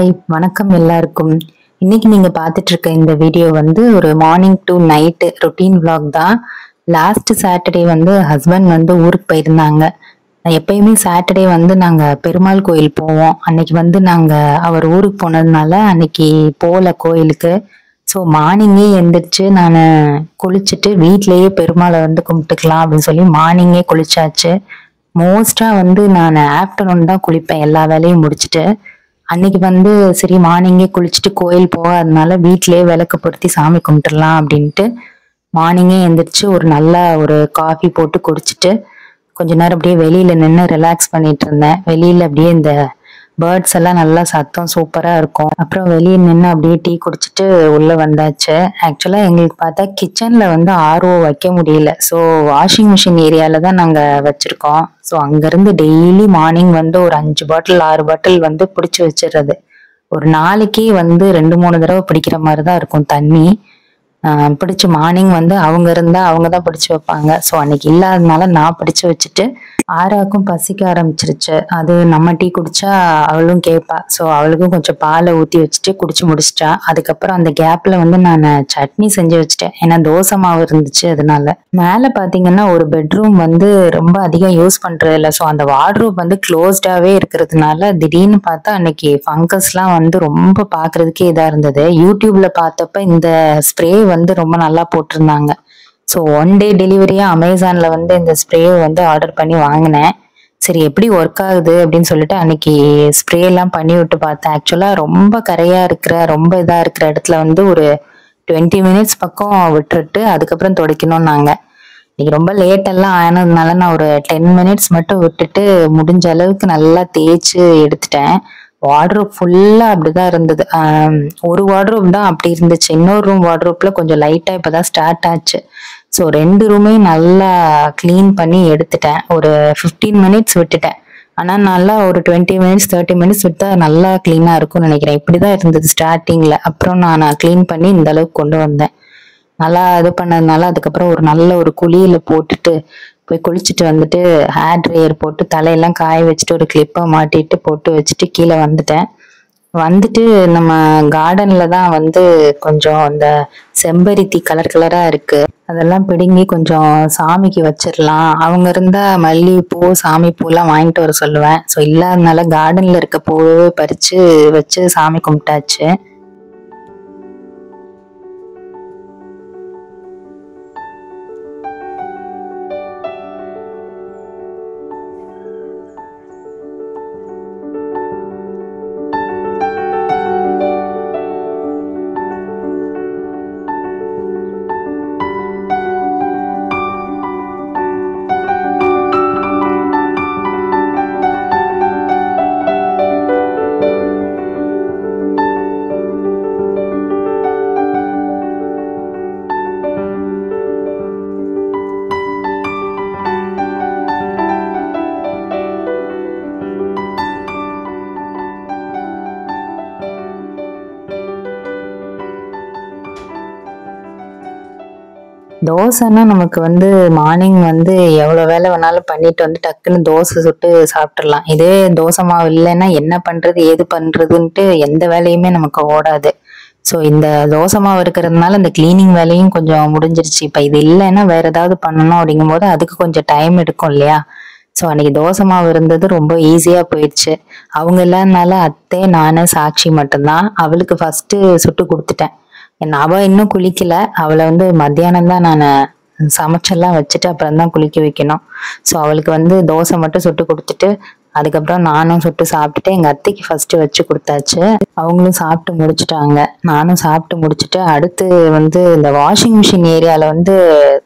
Hi வணக்கம் எல்லாருக்கும். இன்னைக்கு நீங்க பார்த்துட்டு இருக்க இந்த வீடியோ வந்து ஒரு morning to night routine vlog தான். லாஸ்ட் சாட்டர்டே வந்து ஹஸ்பண்ட் வந்து ஊருக்கு போயிருந்தாங்க. எப்பயுமே சாட்டர்டே வந்து நாங்க பெருமாள் கோயில் போவோம். அன்னைக்கு வந்து நாங்க அவர் ஊருக்கு போனதுனால அன்னைக்கு போகல கோயிலுக்கு. ஸோ மார்னிங்கே எந்திரிச்சு நான் குளிச்சுட்டு வீட்லயே பெருமாளை வந்து கும்பிட்டுக்கலாம் அப்படின்னு சொல்லி மார்னிங்கே குளிச்சாச்சு. மோஸ்டா வந்து நான் ஆஃப்டர்நூன் தான் குளிப்பேன் எல்லா வேலையும் முடிச்சுட்டு. அன்னைக்கு வந்து சரி மார்னிங்கே குளிச்சுட்டு கோயில் போகாதனால வீட்லயே விளக்கு பொருத்தி சாமி கும்பிட்டுறலாம் அப்படின்ட்டு மார்னிங்கே எந்திரிச்சு ஒரு நல்ல ஒரு காஃபி போட்டு குடிச்சிட்டு கொஞ்ச நேரம் அப்படியே வெளியில நின்று ரிலாக்ஸ் பண்ணிட்டு இருந்தேன். வெளியில அப்படியே இந்த பேர்ட்ஸ் எல்லாம் நல்லா சத்தம் சூப்பரா இருக்கும். அப்புறம் வெளியே நின்று அப்படியே டீ குடிச்சிட்டு உள்ள வந்தாச்சு. ஆக்சுவலா எங்களுக்கு பார்த்தா கிச்சன்ல வந்து ஆர்ஓ வைக்க முடியல. ஸோ வாஷிங் மிஷின் ஏரியால தான் நாங்க வச்சிருக்கோம். ஸோ அங்கிருந்து டெய்லி மார்னிங் வந்து ஒரு 5 பாட்டில் 6 பாட்டில் வந்து பிடிச்சி வச்சிடுறது. ஒரு நாளைக்கு வந்து 2 3 தடவை பிடிக்கிற மாதிரி தான் இருக்கும் தண்ணி. பிடிச்சு மார்னிங் வந்து அவங்க இருந்தா அவங்க தான் பிடிச்சு வைப்பாங்க. ஸோ அன்னைக்கு இல்லாதனால நான் பிடிச்சு வச்சுட்டு ஆராக்கும் பசிக்க ஆரம்பிச்சிருச்சு. அது நம்ம டீ குடிச்சா அவளும் கேட்பா. ஸோ அவளுக்கும் கொஞ்சம் பாலை ஊற்றி வச்சுட்டு குடிச்சு முடிச்சிட்டா. அதுக்கப்புறம் அந்த கேப்ல வந்து நான் சட்னி செஞ்சு வச்சுட்டேன். ஏன்னா தோசை மாவு இருந்துச்சு அதனால. மேலே பார்த்தீங்கன்னா ஒரு பெட்ரூம் வந்து ரொம்ப அதிகம் யூஸ் பண்றது இல்லை. ஸோ அந்த வார்ட்ரோப் வந்து க்ளோஸ்டாவே இருக்கிறதுனால திடீர்னு பார்த்தா அன்னைக்கு ஃபங்கஸ்லாம் வந்து ரொம்ப பார்க்கறதுக்கே இதா இருந்தது. யூடியூப்ல பார்த்தப்ப இந்த ஸ்ப்ரே வந்து ரொம்ப நல்லா போட்டிருந்தாங்க. ஸோ ஒன் டே டெலிவரியா அமேசான்ல வந்து இந்த ஸ்ப்ரே வந்து ஆர்டர் பண்ணி வாங்கினேன். சரி எப்படி ஒர்க் ஆகுது அப்படின்னு சொல்லிட்டு அன்னைக்கு ஸ்ப்ரே எல்லாம் பண்ணி விட்டு பார்த்தேன். ஆக்சுவலா ரொம்ப கரையா இருக்கிற ரொம்ப இதா இருக்கிற இடத்துல வந்து ஒரு 20 மினிட்ஸ் பக்கம் விட்டுட்டு அதுக்கப்புறம் துடைக்கணும் நாங்க. இன்னைக்கு ரொம்ப லேட் எல்லாம் ஆனதுனால நான் ஒரு 10 மினிட்ஸ் மட்டும் விட்டுட்டு முடிஞ்ச அளவுக்கு நல்லா தேய்ச்சு எடுத்துட்டேன். வார்ட்ரோப் ஃபுல்லா அப்படிதான் இருந்தது. ஒரு வார்ட்ரோப் தான் அப்படி இருந்துச்சு. இன்னொரு ரூம் வார்ட்ரோப்ல கொஞ்சம் லைட்டா இப்பதான் ஸ்டார்ட் ஆச்சு. ஸோ 2 ரூமே நல்லா கிளீன் பண்ணி எடுத்துட்டேன். ஒரு 15 மினிட்ஸ் விட்டுட்டேன். ஆனா நல்லா ஒரு 20 மினிட்ஸ் 30 மினிட்ஸ் விட்டா நல்லா கிளீனா இருக்கும்னு நினைக்கிறேன். இப்படிதான் இருந்தது ஸ்டார்டிங்ல. அப்புறம் நான் கிளீன் பண்ணி இந்த அளவுக்கு கொண்டு வந்தேன். நல்லா இது பண்ணதுனால அதுக்கப்புறம் ஒரு நல்ல ஒரு குளியல போட்டுட்டு போய் குளிச்சுட்டு வந்துட்டு ஹேர் ட்ரையர் போட்டு தலையெல்லாம் காய வச்சுட்டு ஒரு கிளிப்பை மாட்டிட்டு போட்டு வச்சுட்டு கீழே வந்துட்டேன். வந்துட்டு நம்ம கார்டன்ல தான் வந்து கொஞ்சம் அந்த செம்பருத்தி கலர் கலரா இருக்கு. அதெல்லாம் பிடுங்கி கொஞ்சம் சாமிக்கு வச்சிடலாம். அவங்க இருந்தா மல்லிகைப்பூ சாமி பூலாம் வாங்கிட்டு வர சொல்லுவேன். ஸோ இல்லாதனால கார்டன்ல இருக்க பூவே பறிச்சு வச்சு சாமி கும்பிட்டாச்சு. தோசைன்னா நமக்கு வந்து மார்னிங் வந்து எவ்வளவு வேலை வேணாலும் பண்ணிட்டு வந்து டக்குன்னு தோசை சுட்டு சாப்பிட்டுறலாம். இதே தோசை மாவு இல்லைன்னா என்ன பண்றது ஏது பண்றதுன்ட்டு எந்த வேலையுமே நமக்கு ஓடாது. ஸோ இந்த தோசை மாவு இருக்கிறதுனால இந்த கிளீனிங் வேலையும் கொஞ்சம் முடிஞ்சிருச்சு. இப்ப இது இல்லைன்னா வேற ஏதாவது பண்ணணும் அப்படிங்கும் போது அதுக்கு கொஞ்சம் டைம் எடுக்கும் இல்லையா. ஸோ அன்னைக்கு தோசை மாவு இருந்தது ரொம்ப ஈஸியா போயிடுச்சு. அவங்க இல்லாதனால அத்தை நானு சாட்சி மட்டும்தான். அவளுக்கு ஃபர்ஸ்ட் சுட்டு கொடுத்துட்டேன். அவ இன்னும் குளிக்கல. அவளை வந்து மத்தியானம் தான் நான் சமைச்செல்லாம் வச்சுட்டு அப்புறம் தான் குளிக்க வைக்கணும். ஸோ அவளுக்கு வந்து தோசை மட்டும் சுட்டு கொடுத்துட்டு அதுக்கப்புறம் நானும் சுட்டு சாப்பிட்டுட்டு எங்க அத்தைக்கு ஃபர்ஸ்ட் வச்சு கொடுத்தாச்சு. அவங்களும் சாப்பிட்டு முடிச்சுட்டாங்க. நானும் சாப்பிட்டு முடிச்சுட்டு அடுத்து வந்து இந்த வாஷிங் மிஷின் ஏரியால வந்து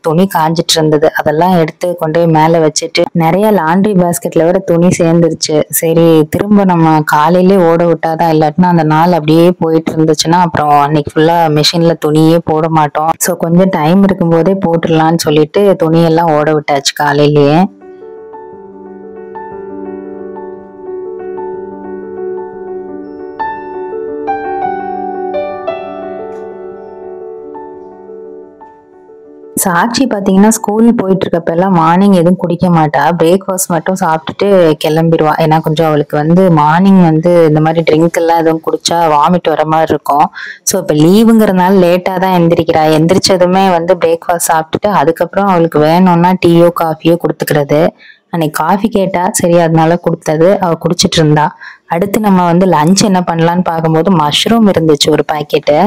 துணி காஞ்சிட்டு இருந்தது. அதெல்லாம் எடுத்து கொண்டு போய் மேல வச்சுட்டு நிறைய லாண்ட்ரி பாஸ்கெட்ல வேற துணி சேர்ந்துருச்சு. சரி திரும்ப நம்ம காலையிலே ஓட விட்டாதான், இல்லாட்டினா அந்த நாள் அப்படியே போயிட்டு இருந்துச்சுன்னா அப்புறம் அன்னைக்கு ஃபுல்லா மிஷின்ல துணியே போட மாட்டோம். ஸோ கொஞ்சம் டைம் இருக்கும் போதே போட்டுடலான்னு சொல்லிட்டு துணியெல்லாம் ஓட விட்டாச்சு காலையிலேயே. சாட்சி பாத்தீங்கன்னா ஸ்கூல் போயிட்டு இருக்கப்ப எல்லாம் மார்னிங் எதுவும் குடிக்க மாட்டா. பிரேக்ஃபாஸ்ட் மட்டும் சாப்பிட்டுட்டு கிளம்பிடுவா. ஏன்னா கொஞ்சம் அவளுக்கு வந்து மார்னிங் வந்து இந்த மாதிரி ட்ரிங்க் எல்லாம் எதுவும் குடிச்சா வாமிட் வர மாதிரி இருக்கும். ஸோ இப்போ லீவுங்கிறதுனால லேட்டா தான் எந்திரிக்கிறா. எந்திரிச்சதுமே வந்து பிரேக்ஃபாஸ்ட் சாப்பிட்டுட்டு அதுக்கப்புறம் அவளுக்கு வேணும்னா டீயோ காஃபியோ கொடுத்துக்கிறது. அன்னைக்கு காஃபி கேட்டா, சரி அதனால கொடுத்தது. அவ குடிச்சிட்டு இருந்தா. அடுத்து நம்ம வந்து லஞ்ச் என்ன பண்ணலான்னு பார்க்கும்போது மஷ்ரூம் இருந்துச்சு ஒரு பாக்கெட்டு.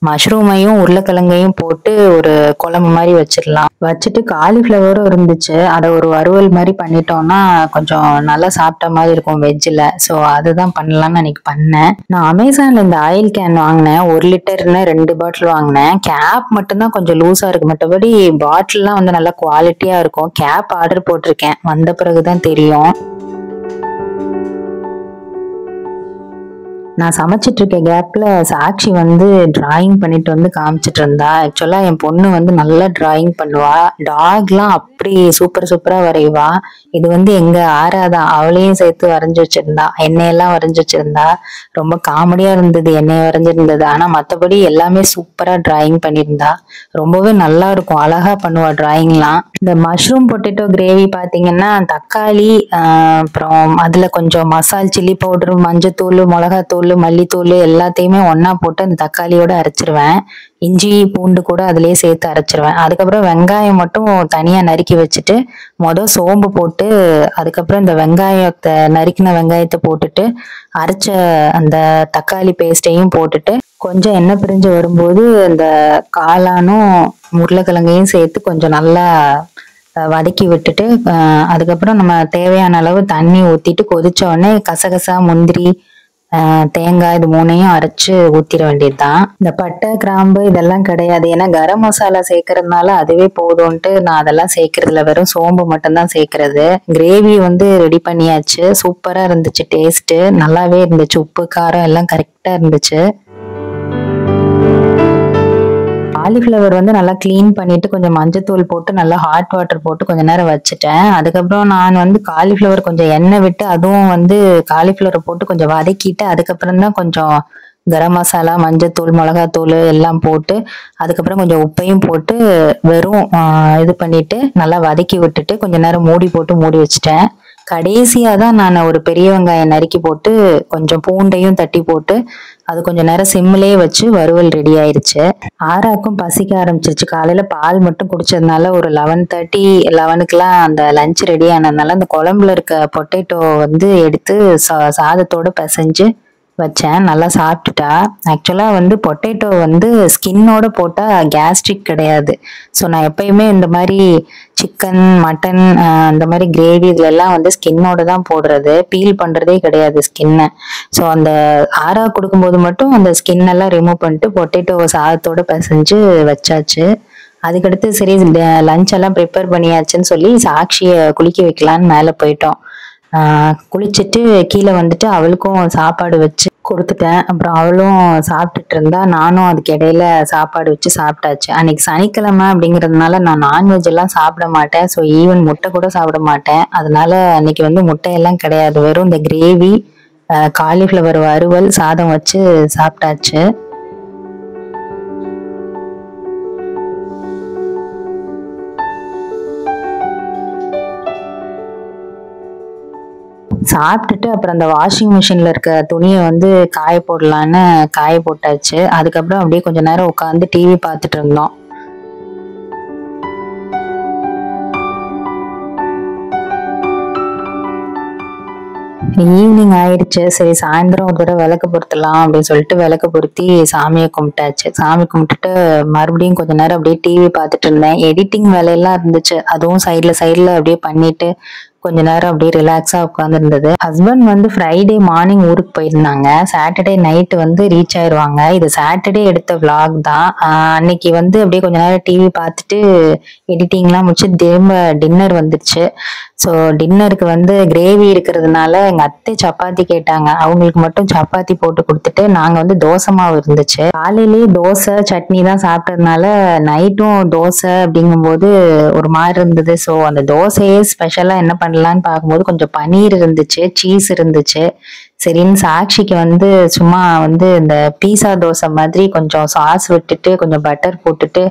மஷ்ரூமையும் உருளைக்கிழங்கையும் போட்டு ஒரு குழம்பு மாதிரி வச்சிடலாம். வச்சுட்டு காலிஃப்ளவரும் இருந்துச்சு. அதை ஒரு வறுவல் மாதிரி பண்ணிட்டோம்னா கொஞ்சம் நல்லா சாப்பிட்ட மாதிரி இருக்கும் வெஜ்ஜில். ஸோ அதுதான் பண்ணலாம்னு அன்னைக்கு பண்ணேன். நான் அமேசான்ல இந்த ஆயில் கேன் வாங்கினேன். 1 லிட்டர்னு 2 பாட்டில் வாங்கினேன். கேப் மட்டும்தான் கொஞ்சம் லூஸா இருக்கு. மற்றபடி பாட்டில்லாம் வந்து நல்லா குவாலிட்டியா இருக்கும். கேப் ஆர்டர் போட்டிருக்கேன். வந்த பிறகுதான் தெரியும். நான் சமைச்சிட்டு இருக்க கேப்ல சாட்சி வந்து டிராயிங் பண்ணிட்டு வந்து காமிச்சிட்டு இருந்தா. ஆக்சுவலா என் பொண்ணு வந்து நல்லா டிராயிங் பண்ணுவா. டாக்லாம் அப்படி சூப்பரா வரைவா. இது வந்து எங்க ஆறாதான், அவளையும் சேர்த்து வரைஞ்சு வச்சிருந்தா. என்னையெல்லாம் வரைஞ்சு வச்சிருந்தா. ரொம்ப காமெடியா இருந்தது என்னைய வரைஞ்சிருந்தது. ஆனா மத்தபடி எல்லாமே சூப்பரா டிராயிங் பண்ணியிருந்தா. ரொம்பவே நல்லா இருக்கும். அழகா பண்ணுவா டிராயிங்லாம். இந்த மஷ்ரூம் பொட்டேட்டோ கிரேவி பாத்தீங்கன்னா தக்காளி, அப்புறம் அதுல கொஞ்சம் மசால் சில்லி பவுடர், மஞ்சத்தூள், மிளகாத்தூள், மல்லித்தூள் எல்லாத்தையுமே ஒன்னா போட்டு அந்த தக்காளியோட அரைச்சிருவேன். இஞ்சி பூண்டு கூட அதுலயே சேர்த்து அரைச்சிருவேன். அதுக்கப்புறம் வெங்காயம் மட்டும் தனியா நறுக்கி வச்சுட்டு சோம்பு போட்டு அதுக்கப்புறம் இந்த வெங்காயத்தை நறுக்கின வெங்காயத்தை போட்டுட்டு அரைச்ச அந்த தக்காளி பேஸ்டையும் போட்டுட்டு கொஞ்சம் எண்ணெய் பிரிஞ்சு வரும்போது இந்த காளானும் உருளைக்கிழங்கையும் சேர்த்து கொஞ்சம் நல்லா வதக்கி விட்டுட்டு அதுக்கப்புறம் நம்ம தேவையான அளவு தண்ணி ஊத்திட்டு கொதிச்ச உடனே கசகசா, முந்திரி, தேங்காய் இது 3ஐயும் அரைச்சு ஊத்திர வேண்டியதுதான். இந்த பட்டை, கிராம்பு இதெல்லாம் கிடையாது. ஏன்னா கரம் மசாலா சேர்க்கறதுனால அதுவே போதும்ட்டு நான் அதெல்லாம் சேர்க்கறதுல வெறும் சோம்பு மட்டும்தான் சேர்க்கறது. கிரேவி வந்து ரெடி பண்ணியாச்சு. சூப்பரா இருந்துச்சு. டேஸ்ட் நல்லாவே இருந்துச்சு. உப்பு காரம் எல்லாம் கரெக்டா இருந்துச்சு. காலிஃப்ளவர் வந்து நல்லா கிளீன் பண்ணிட்டு கொஞ்சம் மஞ்சத்தூள் போட்டு நல்லா ஹாட் வாட்டர் போட்டு கொஞ்ச நேரம் வச்சுட்டேன். அதுக்கப்புறம் நான் வந்து காலிஃப்ளவர் கொஞ்சம் எண்ணெய் விட்டு அதுவும் வந்து காலிஃப்ளவரை போட்டு கொஞ்சம் வதக்கிட்டு அதுக்கப்புறம் தான் கொஞ்சம் கரம் மசாலா, மஞ்சத்தூள், மிளகாத்தூள் எல்லாம் போட்டு அதுக்கப்புறம் கொஞ்சம் உப்பையும் போட்டு வெறும் இது பண்ணிட்டு நல்லா வதக்கி விட்டுட்டு கொஞ்ச நேரம் மூடி போட்டு மூடி வச்சுட்டேன். கடைசியா தான் நான் ஒரு பெரிய வெங்காயம் நறுக்கி போட்டு கொஞ்சம் பூண்டையும் தட்டி போட்டு அது கொஞ்சம் நேரம் சிம்மிலே வச்சு வறுவல் ரெடி ஆயிருச்சு. ஆறாக்கும் பசிக்க ஆரம்பிச்சிருச்சு. காலையில பால் மட்டும் குடிச்சதுனால ஒரு 11:30, 11க்குலாம் அந்த லஞ்ச் ரெடி ஆனதுனால அந்த குழம்புல இருக்க பொட்டேட்டோ வந்து எடுத்து சாதத்தோட பிசைஞ்சு வச்சேன். நல்லா சாப்பிட்டுட்டா. ஆக்சுவலா வந்து பொட்டேட்டோ வந்து ஸ்கின்னோட போட்டா கேஸ்ட்ரிக் கிடையாது. ஸோ நான் எப்பயுமே இந்த மாதிரி சிக்கன், மட்டன், அந்த மாதிரி கிரேவி இதுல எல்லாம் வந்து ஸ்கின்னோட தான் போடுறது. பீல் பண்றதே கிடையாது ஸ்கின்னை. ஸோ அந்த ஆறா கொடுக்கும்போது மட்டும் அந்த ஸ்கின் எல்லாம் ரிமூவ் பண்ணிட்டு பொட்டேட்டோவை சாதத்தோட பிசைஞ்சு வச்சாச்சு. அதுக்கடுத்து சரி லஞ்ச் எல்லாம் ப்ரிப்பேர் பண்ணியாச்சுன்னு சொல்லி சாட்சியை குளிக்க வைக்கலான்னு மேலே போயிட்டோம். குளிச்சுட்டு கீழே வந்துட்டு அவளுக்கும் சாப்பாடு வச்சு கொடுத்துட்டேன். அப்புறம் அவளும் சாப்பிட்டுட்டு இருந்தா. நானும் அதுக்கு இடையில சாப்பாடு வச்சு சாப்பிட்டாச்சு. அன்னைக்கு சனிக்கிழமை அப்படிங்கிறதுனால நான் நான்வெஜ் எல்லாம் சாப்பிட மாட்டேன். ஸோ ஈவன் முட்டை கூட சாப்பிட மாட்டேன். அதனால அன்னைக்கு வந்து முட்டையெல்லாம் கிடையாது. வெறும் இந்த கிரேவி, காலிஃப்ளவர் வறுவல், சாதம் வச்சு சாப்பிட்டாச்சு. சாப்பிட்டுட்டு அப்புறம் அந்த வாஷிங் மிஷின்ல இருக்க துணியை வந்து காய போடலான்னு காய போட்டாச்சு. அதுக்கப்புறம் அப்படியே கொஞ்ச நேரம் உட்காந்து டிவி பார்த்துட்டு இருந்தோம். ஈவினிங் ஆயிடுச்சு. சரி சாயந்தரம் ஒரு தடவை விளக்கு பொருத்தலாம் அப்படின்னு சொல்லிட்டு விளக்கு பொருத்தி சாமியை கும்பிட்டாச்சு. சாமி கும்பிட்டுட்டு மறுபடியும் கொஞ்ச நேரம் அப்படியே டிவி பார்த்துட்டு இருந்தேன். எடிட்டிங் வேலையெல்லாம் இருந்துச்சு. அதுவும் சைட்ல அப்படியே பண்ணிட்டு கொஞ்ச நேரம் அப்படியே ரிலாக்ஸா உட்காந்துருந்தது. ஹஸ்பண்ட் வந்து ஃப்ரைடே மார்னிங் ஊருக்கு போயிருந்தாங்க. சாட்டர்டே நைட்டு வந்து ரீச் ஆயிருவாங்க. இது சாட்டர்டே எடுத்த விளாக் தான். அன்னைக்கு வந்து அப்படியே கொஞ்ச நேரம் டிவி பார்த்துட்டு எடிட்டிங்லாம் முடிச்சு திரும்ப டின்னர் வந்துருச்சு. ஸோ டின்னருக்கு வந்து கிரேவி இருக்கிறதுனால எங்க அத்தை சப்பாத்தி கேட்டாங்க. அவங்களுக்கு மட்டும் சப்பாத்தி போட்டு கொடுத்துட்டு நாங்க வந்து தோசை மாவு இருந்துச்சு. காலையிலேயே தோசை சட்னி தான் சாப்பிட்டதுனால நைட்டும் தோசை அப்படிங்கும்போது ஒரு மாதிரி இருந்தது. ஸோ அந்த தோசையே ஸ்பெஷலா என்ன பண்ணலான்னு பார்க்கும்போது கொஞ்சம் பன்னீர் இருந்துச்சு, சீஸ் இருந்துச்சு. சரின்னு சாக்ஷிக்கு வந்து சும்மா வந்து இந்த பீஸா தோசை மாதிரி கொஞ்சம் சாஸ் விட்டுட்டு கொஞ்சம் பட்டர் போட்டுட்டு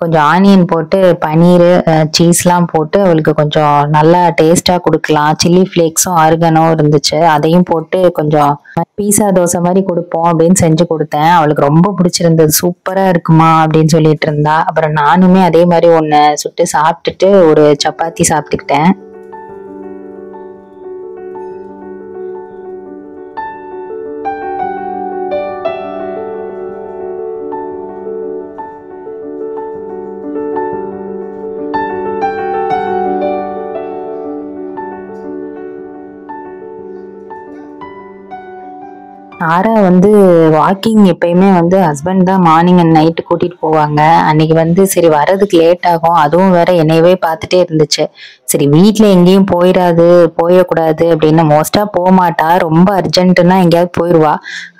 கொஞ்சம் ஆனியன் போட்டு பன்னீர் சீஸ்லாம் போட்டு அவளுக்கு கொஞ்சம் நல்லா டேஸ்டா கொடுக்கலாம். சில்லி ஃப்ளேக்ஸும் ஆர்கனோ இருந்துச்சு, அதையும் போட்டு கொஞ்சம் பீஸா தோசை மாதிரி கொடுப்போம் அப்படின்னு செஞ்சு கொடுத்தேன். அவளுக்கு ரொம்ப பிடிச்சிருந்தது. சூப்பரா இருக்குமா அப்படின்னு சொல்லிட்டு இருந்தா. அப்புறம் நானுமே அதே மாதிரி ஒன்று சுட்டு சாப்பிட்டுட்டு ஒரு சப்பாத்தி சாப்பிட்டுக்கிட்டேன். ஆரா வந்து வாக்கிங் எப்பயுமே வந்து ஹஸ்பண்ட் தான் மார்னிங் அண்ட் நைட்டு கூட்டிட்டு போவாங்க. அன்னைக்கு வந்து சரி வர்றதுக்கு லேட் ஆகும், அதுவும் வேற என்னையவே பார்த்துட்டே இருந்துச்சு. சரி வீட்ல எங்கேயும் போயிடக்கூடாது அப்படின்னு மோஸ்டா போக மாட்டா. ரொம்ப அர்ஜென்ட்னா எங்கேயாவது போயிடுவா.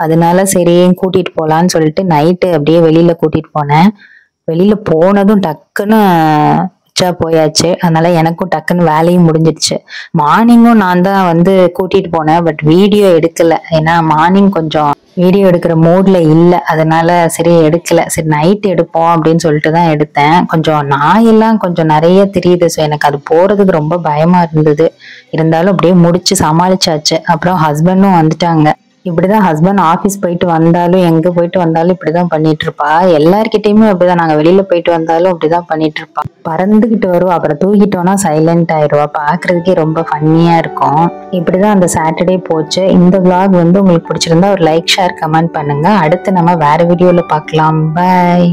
அதனால சரி கூட்டிட்டு போலான்னு சொல்லிட்டு நைட்டு அப்படியே வெளியில கூட்டிட்டு போனேன். வெளியில போனதும் டக்குன்னு போயாச்சு. அதனால எனக்கும் டக்குன்னு வேலையும் முடிஞ்சிடுச்சு. மார்னிங்கும் நான் தான் வந்து கூட்டிட்டு போனேன், பட் வீடியோ எடுக்கல. ஏன்னா மார்னிங் கொஞ்சம் வீடியோ எடுக்கிற மூட்ல இல்லை, அதனால சரி எடுக்கல. சரி நைட் எடுப்போம் அப்படின்னு சொல்லிட்டு தான் எடுத்தேன். கொஞ்சம் நாயெல்லாம் கொஞ்சம் நிறைய தெரியுது. ஸோ எனக்கு அது போறதுக்கு ரொம்ப பயமா இருந்தது. இருந்தாலும் அப்படியே முடிச்சு சமாளிச்சாச்சு. அப்புறம் ஹஸ்பண்டும் வந்துட்டாங்க. இப்படிதான் ஹஸ்பண்ட் ஆபீஸ் போயிட்டு வந்தாலும் எங்க போயிட்டு வந்தாலும் இப்படிதான் பண்ணிட்டு இருப்பா. எல்லார்கிட்டயுமே அப்படிதான். நாங்க வெளியில போயிட்டு வந்தாலும் அப்படிதான் பண்ணிட்டு இருப்பா. பறந்துகிட்டு வருவா, அப்புறம் தூக்கிட்டோம்னா சைலண்ட் ஆயிடுவா. பாக்குறதுக்கே ரொம்ப ஃபன்னியா இருக்கும். இப்படிதான் அந்த சாட்டர்டே போச்சு. இந்த vlog வந்து உங்களுக்கு பிடிச்சிருந்தா ஒரு லைக், ஷேர், கமெண்ட் பண்ணுங்க. அடுத்து நம்ம வேற வீடியோல பார்க்கலாம். பாய்.